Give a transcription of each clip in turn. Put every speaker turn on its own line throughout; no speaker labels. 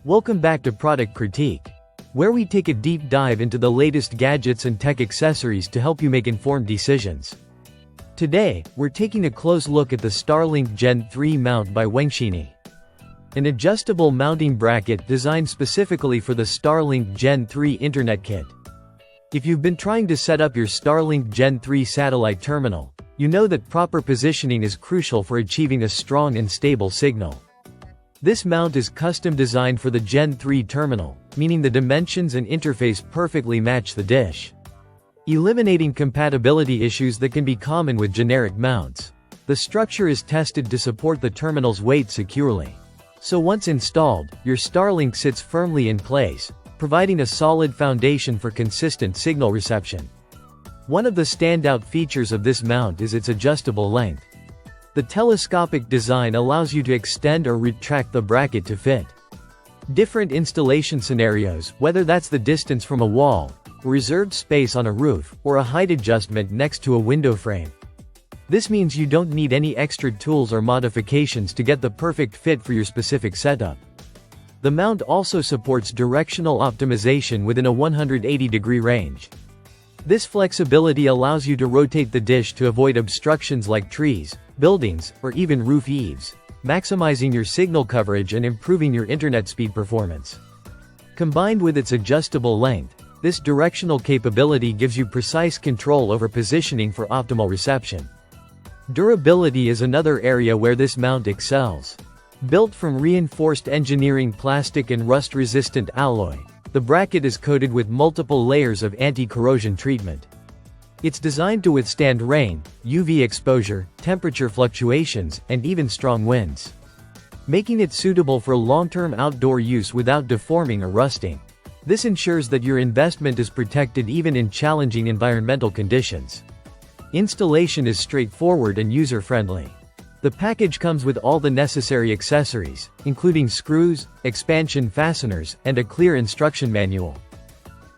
Welcome back to Product Critique, where we take a deep dive into the latest gadgets and tech accessories to help you make informed decisions. Today, we're taking a close look at the Starlink Gen 3 mount by Wengshini. An adjustable mounting bracket designed specifically for the Starlink Gen 3 Internet kit. If you've been trying to set up your Starlink Gen 3 satellite terminal, you know that proper positioning is crucial for achieving a strong and stable signal. This mount is custom designed for the Gen 3 terminal, meaning the dimensions and interface perfectly match the dish, eliminating compatibility issues that can be common with generic mounts. The structure is tested to support the terminal's weight securely. So once installed, your Starlink sits firmly in place, providing a solid foundation for consistent signal reception. One of the standout features of this mount is its adjustable length. The telescopic design allows you to extend or retract the bracket to fit different installation scenarios, whether that's the distance from a wall, reserved space on a roof, or a height adjustment next to a window frame. This means you don't need any extra tools or modifications to get the perfect fit for your specific setup. The mount also supports directional optimization within a 180-degree range. This flexibility allows you to rotate the dish to avoid obstructions like trees, buildings, or even roof eaves, maximizing your signal coverage and improving your internet speed performance. Combined with its adjustable length, this directional capability gives you precise control over positioning for optimal reception. Durability is another area where this mount excels. Built from reinforced engineering plastic and rust-resistant alloy, the bracket is coated with multiple layers of anti-corrosion treatment. It's designed to withstand rain, UV exposure, temperature fluctuations, and even strong winds, making it suitable for long-term outdoor use without deforming or rusting. This ensures that your investment is protected even in challenging environmental conditions. Installation is straightforward and user-friendly. The package comes with all the necessary accessories, including screws, expansion fasteners, and a clear instruction manual.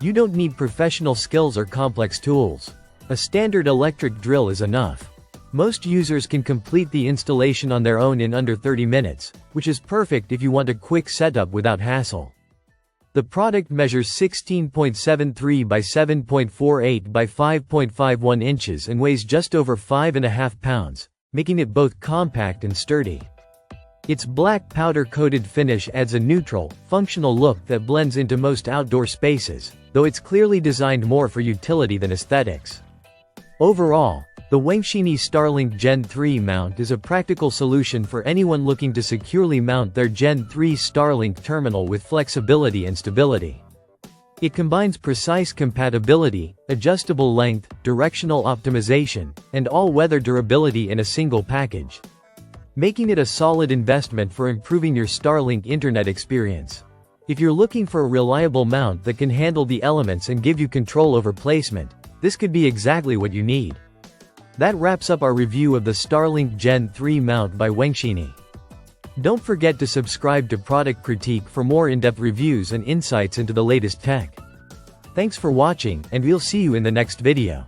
You don't need professional skills or complex tools. A standard electric drill is enough. Most users can complete the installation on their own in under 30 minutes, which is perfect if you want a quick setup without hassle. The product measures 16.73 by 7.48 by 5.51 inches and weighs just over 5.5 pounds, making it both compact and sturdy. Its black powder-coated finish adds a neutral, functional look that blends into most outdoor spaces, though it's clearly designed more for utility than aesthetics. Overall, the Wengshini Starlink Gen 3 mount is a practical solution for anyone looking to securely mount their Gen 3 Starlink terminal with flexibility and stability. It combines precise compatibility, adjustable length, directional optimization, and all-weather durability in a single package, making it a solid investment for improving your Starlink internet experience. If you're looking for a reliable mount that can handle the elements and give you control over placement, this could be exactly what you need. That wraps up our review of the Starlink Gen 3 mount by Wengshini. Don't forget to subscribe to Product Critique for more in-depth reviews and insights into the latest tech. Thanks for watching, and we'll see you in the next video.